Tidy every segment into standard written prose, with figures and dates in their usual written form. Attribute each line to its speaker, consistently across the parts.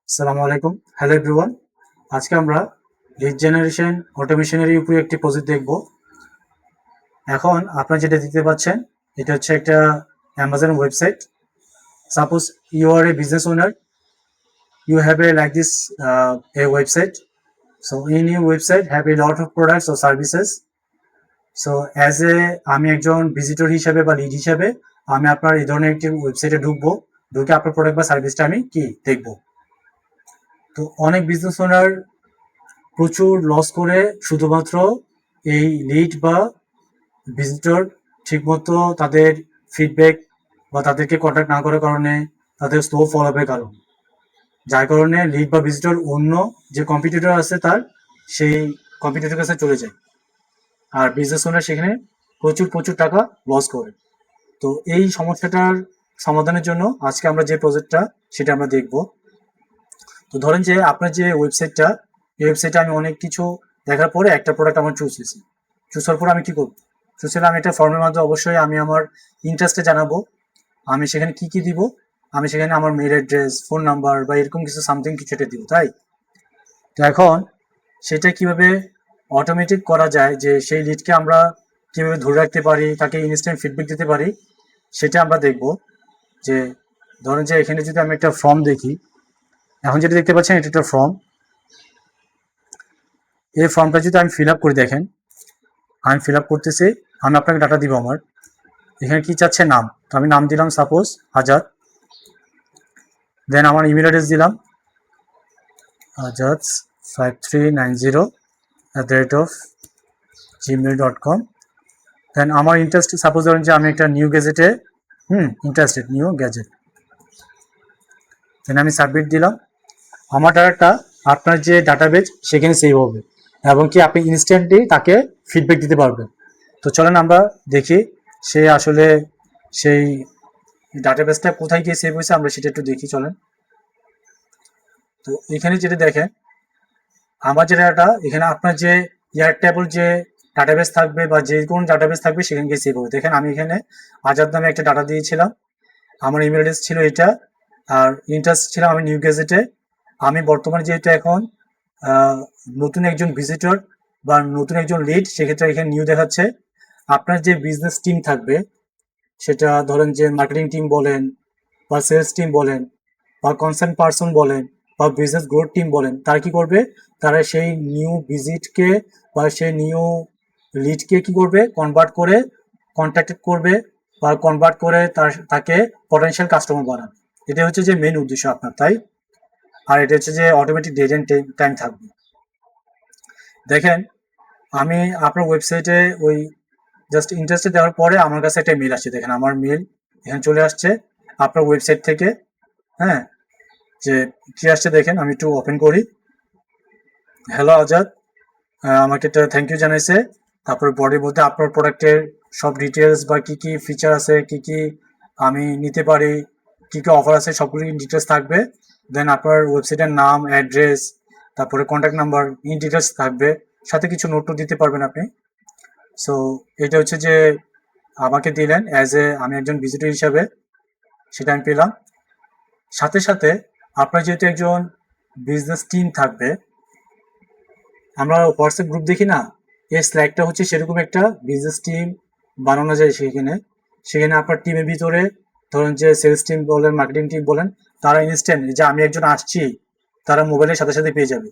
Speaker 1: আসসালামু আলাইকুম। Hello everyone. আজকে আমরা লিড জেনারেশন অটোমেশনের উপরে একটি প্রজেক্ট দেখব। এখন আপনারা যেটা দেখতে পাচ্ছেন, এটা হচ্ছে একটা Amazon website. Suppose you are a business owner, you have a like this a website. So in your website have a lot of products or services. So as a আমি একজন ভিজিটর হিসেবে বা লিড হিসেবে আমি আপনার এই ধরনের একটি ওয়েবসাইটে ঢুকবো, ঢুকে আপনার প্রোডাক্ট বা সার্ভিসটা আমি কি দেখবো। তো অনেক বিজনেস ওনার প্রচুর লস করে শুধুমাত্র এই লিড বা ভিজিটর ঠিকমতো তাদের ফিডব্যাক বা তাদেরকে কন্ট্যাক্ট না করার কারণে, তাদের স্লো ফলো আপের কারণে, যার কারণে লিড বা ভিজিটর অন্য যে কম্পিটিটর আছে তার সেই কম্পিটিটরের কাছে চলে যায়, আর বিজনেস ওনার সেখানে প্রচুর প্রচুর টাকা লস করে। তো এই সমস্যাটার সমাধানের জন্য আজকে আমরা যে প্রজেক্টটা সেটা আমরা দেখব। তো ধরেন যে আপনার যে ওয়েবসাইটটা, এই ওয়েবসাইটে আমি অনেক কিছু দেখার পরে একটা প্রোডাক্ট আমার চুজ হয়েছে। চুজ হওয়ার পরে আমি কি করবো, চুজ হলে আমি একটা ফর্মের মাধ্যমে অবশ্যই আমি আমার ইন্টারেস্টে জানাবো। আমি সেখানে কি কি দিব, আমি সেখানে আমার মেল অ্যাড্রেস, ফোন নাম্বার বা এরকম কিছু সামথিং কিছু একটা দিব, তাই। তো এখন সেটা কিভাবে অটোমেটিক করা যায়, যে সেই লিডকে আমরা কিভাবে ধরে রাখতে পারি, তাকে ইনস্ট্যান্ট ফিডব্যাক দিতে পারি, সেটা আমরা দেখব। যে ধরেন যে এখানে যদি আমি একটা ফর্ম দেখি, এখন যেটা দেখতে পাচ্ছেন এটা একটা ফর্ম। এই ফর্মটা যদি আমি ফিল আপ করে দেখেন, আমি ফিল আপ করতেছি, আমি আপনাকে ডাটা দিব আমার। এখানে কি চাচ্ছে, নাম, তো আমি নাম দিলাম সাপোজ আজাদ। দেন আমার ইমেল অ্যাড্রেস দিলাম আজাদ 5390@gmail.com। দেন আমার ইন্টারেস্ট, সাপোজ ধরেন যে আমি একটা নিউ গ্যাজেটে ইন্টারেস্টেড, নিউ গ্যাজেট। দেন আমি সাবমিট দিলাম। আমার ডাটাটা আপনার যে ডাটাবেজ সেখানে সেভ হবে, এবং কি আপনি ইনস্ট্যান্টলি তাকে ফিডব্যাক দিতে পারবেন। তো চলেন আমরা দেখি সে আসলে সেই ডাটাবেসটা কোথায় গিয়ে সেভ হয়েছে, আমরা সেটা একটু দেখি, চলেন। তো এখানে যেটা দেখেন, আমার যে ডাটা, এখানে আপনার যে এয়ারটেবল যে ডাটাবেস থাকবে বা যে কোনো ডাটাবেস থাকবে সেখানে গিয়ে সেভ হবে। দেখেন আমি এখানে আজাদ নামে একটা ডাটা দিয়েছিলাম, আমার ইমেল অ্যাড্রেস ছিল এটা, আর ইন্টারেস্ট ছিলাম আমি নিউ গেজেটে। আমি বর্তমানে যেহেতু এখন নতুন একজন ভিজিটর বা নতুন একজন লিড, সেক্ষেত্রে এখানে নিউ দেখাচ্ছে। আপনার যে বিজনেস টিম থাকবে, সেটা ধরেন যে মার্কেটিং টিম বলেন বা সেলস টিম বলেন বা কনসার্ন পার্সন বলেন বা বিজনেস গ্রোথ টিম বলেন, তারা কি করবে, তারা সেই নিউ ভিজিটকে বা সেই নিউ লিডকে কি করবে, কনভার্ট করে কন্ট্যাক্টেড করবে বা কনভার্ট করে তাকে পটেনশিয়াল কাস্টমার বানাবে। এটা হচ্ছে যে মেন উদ্দেশ্য আপনার, তাই। আর এটা হচ্ছে যে অটোমেটিক ডেট এন্ড টাইম থাকবে। দেখেন আমি আপনার ওয়েবসাইটে ওই জাস্ট ইন্টারেস্টে দেওয়ার পরে আমার কাছে একটা মেল আসছে, দেখেন আমার মেল এখানে চলে আসছে আপনার ওয়েবসাইট থেকে। হ্যাঁ, যে কি আসছে দেখেন, আমি একটু ওপেন করি। হ্যালো আজাদ, আমাকে একটা থ্যাংক ইউ জানাইছে। তারপর বডির মধ্যে আপনার প্রোডাক্টের সব ডিটেলস বা কি কি ফিচার আছে, কি কি আমি নিতে পারি, কি কি অফার আছে, সবগুলি ডিটেলস থাকবে। দেন আপনার ওয়েবসাইটের নাম, অ্যাড্রেস, তারপরে কন্ট্যাক্ট নাম্বার, ইন ডিটেলস থাকবে। সাথে কিছু নোটও দিতে পারবেন আপনি। সো এটা হচ্ছে যে আমাকে দিলেন অ্যাজ এ আমি একজন ভিজিটর হিসাবে, সেটা আমি পেলাম। সাথে সাথে আপনার যেহেতু একজন বিজনেস টিম থাকবে, আমরা হোয়াটসঅ্যাপ গ্রুপ দেখি না, এই স্ল্যাকটা হচ্ছে সেরকম একটা বিজনেস টিম বানানো যায়। সেখানে সেখানে আপনার টিমের ভিতরে ধরেন যে সেলস টিম বলেন, মার্কেটিং টিম বলেন, তারা ইনস্ট্যান্ট যে আমি একজন আসছি, তারা মোবাইলের সাথে সাথে পেয়ে যাবে।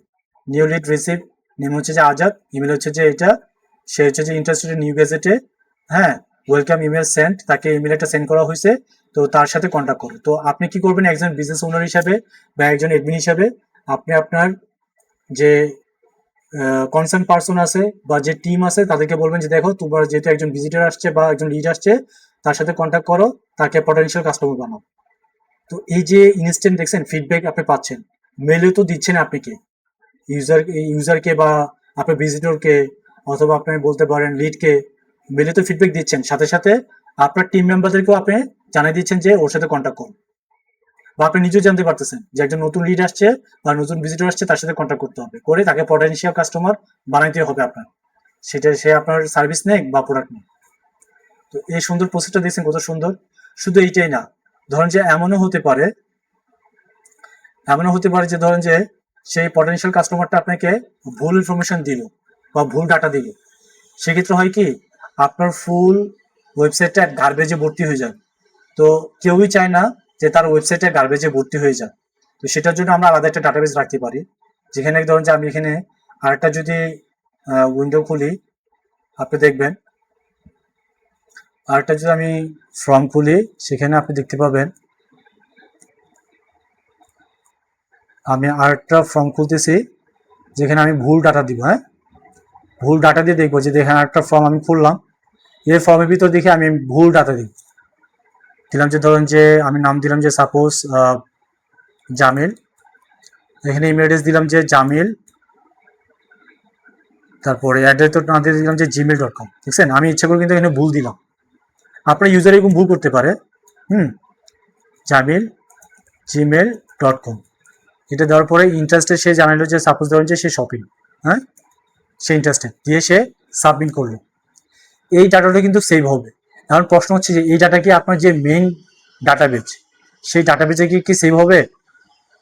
Speaker 1: নিউ লিড রিসিভ, নেম হচ্ছে যে আজাদ, ইমেল হচ্ছে যে এটা, সে হচ্ছে যে ইন্টারেস্টেড নিউ গেজেটে। হ্যাঁ, ওয়েলকাম ইমেল সেন্ড, তাকে ইমেল একটা সেন্ড করা হয়েছে, তো তার সাথে কন্ট্যাক্ট করো। তো আপনি কি করবেন, একজন বিজনেস ওনার হিসাবে বা একজন এডমিন হিসাবে আপনি আপনার যে কনসার্ন পার্সন আছে বা যে টিম আছে তাদেরকে বলবেন যে দেখো তোমার যেহেতু একজন ভিজিটর আসছে বা একজন লিড আসছে, তার সাথে কন্ট্যাক্ট করো, তাকে পটেনশিয়াল কাস্টমার বানাও। তো এই যে ইনস্ট্যান্ট দেখছেন ফিডব্যাক আপনি পাচ্ছেন, মেলে তো দিচ্ছেন আপনি কে, ইউজারকে বা আপনার ভিজিটরকে, অথবা আপনি বলতে পারেন লিডকে, মেলে তো ফিডব্যাক দিচ্ছেন, সাথে সাথে আপনার টিম মেম্বারদেরকেও আপনি জানিয়ে দিচ্ছেন যে ওর সাথে কন্ট্যাক্ট করুন। বা আপনি নিজেও জানতে পারতেছেন যে একজন নতুন লিড আসছে বা নতুন ভিজিটর আসছে, তার সাথে কন্ট্যাক্ট করতে হবে, করে তাকে পটেনশিয়াল কাস্টমার বানাইতে হবে আপনার, সেটা সে আপনার সার্ভিস নেই বা প্রোডাক্ট নেই। তো এই সুন্দর প্রসেসটা দেখছেন কত সুন্দর। শুধু এইটাই না, ধরেন যে এমনও হতে পারে এমনও হতে পারে যে ধরেন যে সেই পটেনশিয়াল কাস্টমারটা আপনাকে ভুল ইনফরমেশন দিল বা ভুল ডাটা দিল, সেক্ষেত্রে হয় কি আপনার ফুল ওয়েবসাইটটা গার্বেজে ভর্তি হয়ে যাবে। তো কেউই চায় না যে তার ওয়েবসাইটে গার্বেজে ভর্তি হয়ে যায়। তো সেটার জন্য আমরা আলাদা একটা ডাটাবেস রাখতে পারি, যেখানে ধরুন যে আমি এখানে আরেকটা যদি উইন্ডো খুলি, আপনি দেখবেন আরেকটা যদি আমি ফর্ম খুলি, সেখানে আপনি দেখতে পাবেন আমি আরেকটা ফর্ম খুলতেছি, যেখানে আমি ভুল ডাটা দিব। হ্যাঁ, ভুল ডাটা দিয়ে দেখবো যে এখানে একটা ফর্ম আমি খুললাম, এই ফর্মের ভিতর দেখে আমি ভুল ডাটা দিলাম যে ধরুন যে আমি নাম দিলাম যে সাপোজ জামিল, এখানে ইমেল অ্যাড্রেস দিলাম যে জামিল, তারপরে অ্যাড্রেস তো না দিয়ে দিলাম যে gmail.com। দেখছেন আমি ইচ্ছা করে কিন্তু এখানে ভুল দিলাম। আপনার ইউজার এরকম ভুল করতে পারে। জামিল gmail.com, এটা দেওয়ার পরে ইন্টারেস্টে সে জানালো যে সাপোজ ধরুন যে সে শপিং, হ্যাঁ সে ইন্টারেস্টে দিয়ে সে সাবমিট করলো, এই ডাটাটা কিন্তু সেভ হবে। এখন প্রশ্ন হচ্ছে যে এই ডাটা কি আপনার যে মেইন ডাটাবেজ, সেই ডাটাবেজে কি সেভ হবে?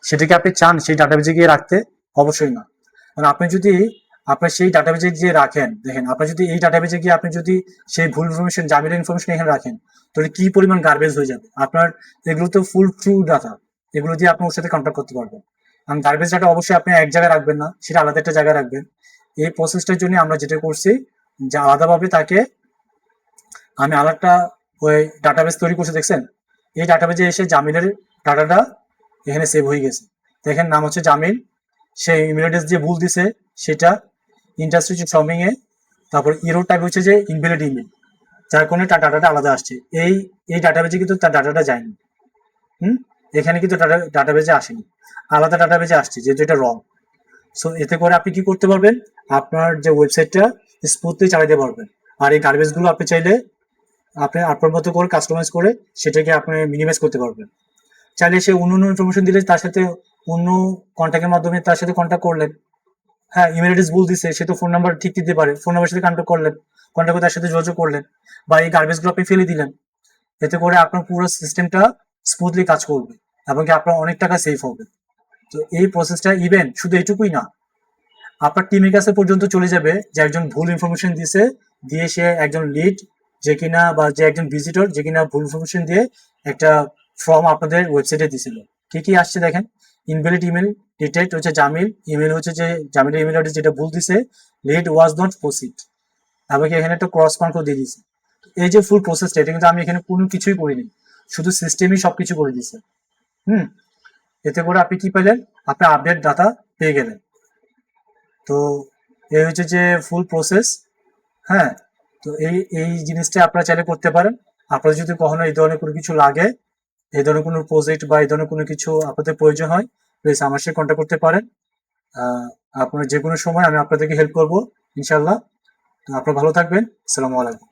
Speaker 1: সেটা কি আপনি চান সেই ডাটাবেজে গিয়ে রাখতে? অবশ্যই না। কারণ আপনি যদি আপনার সেই ডাটাবেজে গিয়ে রাখেন, দেখেন আপনার যদি এই ডাটাবেজে গিয়ে আপনি যদি সেই ভুল ইনফরমেশন জামিলের ইনফরমেশন এখানে রাখেন, তাহলে কি পরিমাণ গার্বেজ হয়ে যাবে আপনার। এগুলো তো ফুল ট্রু ডাটা, এগুলো দিয়ে আপনি ওর সাথে কন্ট্যাক্ট করতে পারবেন। কারণ গার্বেজ ডাটা অবশ্যই আপনি এক জায়গায় রাখবেন না, সেটা আলাদা একটা জায়গায় রাখবেন। এই প্রসেসটার জন্য আমরা যেটা করছি যে আলাদাভাবে তাকে আমি আলাদা ওই ডাটাবেস তৈরি করছি। দেখছেন এই ডাটাবেজে এসে জামিলের ডাটাটা এখানে সেভ হয়ে গেছে। দেখেন নাম হচ্ছে জামিল, সেই ইমেল অ্যাড্রেস দিয়ে ভুল দিছে সেটা ইন্ডাস্ট্রি শপিং এ, তারপর ইরো টাইপ হচ্ছে যে ইনভ্যালিড ইমেল, যার কারণে তার ডাটাটা আলাদা আসছে। এই ডাটাবেজে কিন্তু তার ডাটাটা যায়নি। এখানে কিন্তু ডাটাবেজে আসেনি, আলাদা ডাটাবেজে আসছে, যেহেতু এটা রং। সো এতে করে আপনি কি করতে পারবেন, আপনার যে ওয়েবসাইটটা স্মুথলি চালাতে পারবেন। আর এই গার্বেজগুলো আপনি চাইলে আপনি আপনার মতো করে কাস্টমাইজ করে সেটাকে আপনি মিনিমাইজ করতে পারবেন। চাইলে সে অন্য অন্য ইনফরমেশন দিলে তার সাথে অন্য কন্ট্যাক্টের মাধ্যমে তার সাথে কন্ট্যাক্ট করলেন। হ্যাঁ, ইমেল অ্যাড্রেস ভুল দিচ্ছে, সে তো ফোন নাম্বার ঠিক দিতে পারে, ফোন নাম্বার সাথে কন্ট্যাক্ট করলেন, কন্ট্যাক্ট করে তার সাথে যোগাযোগ করলেন, বা এই গার্বেজগুলো আপনি ফেলে দিলেন। এতে করে আপনার পুরো সিস্টেমটা স্মুথলি কাজ করবে এবং কি আপনার অনেক টাকা সেভ হবে। তো এই প্রসেসটা ইভেন শুধু এইটুকুই না, আপনার টিমের কাছে পর্যন্ত চলে যাবে যে একজন ভুল ইনফরমেশন দিয়েছে, দিয়ে সে একজন লিড যে কিনা বা যে একজন ভিজিটর যে কিনা ভুল ইনফরমেশন দিয়ে একটা ফর্ম আপনাদের ওয়েবসাইটে দিয়েছিল। কি কি আসছে দেখেন, ইনভ্যালিড ইমেল, ডিটেক্ট হচ্ছে জামিল, ইমেল হচ্ছে যে জামিলের ইমেল অ্যাড্রেস যেটা ভুল দিছে, লিড ওয়াজ নট প্রসিড, এবং এখানে একটা ক্রস মার্কও দিয়ে দিয়েছে। এই যে ফুল প্রসেসটা, এটা কিন্তু আমি এখানে কোনো কিছুই করিনি, শুধু সিস্টেমই সবকিছু করে দিয়েছে। এতে করে আপনি কি পেলেন, আপনি আপডেট ডাটা পেয়ে গেলেন। তো এই হচ্ছে যে ফুল প্রসেস। হ্যাঁ, তো এই জিনিসটা আপনারা চাইলে করতে পারেন। আপনার যদি কখনো এই ধরনের কোনো কিছু লাগে, এই ধরনের কোনো প্রজেক্ট বা এই ধরনের কোনো কিছু আপনাদের প্রয়োজন হয়, প্লিজ আমার সাথে কন্ট্যাক্ট করতে পারেন। আপনার যে কোনো সময় আমি আপনাদেরকে হেল্প করবো ইনশাল্লাহ। তো আপনারা ভালো থাকবেন। আসসালামু আলাইকুম।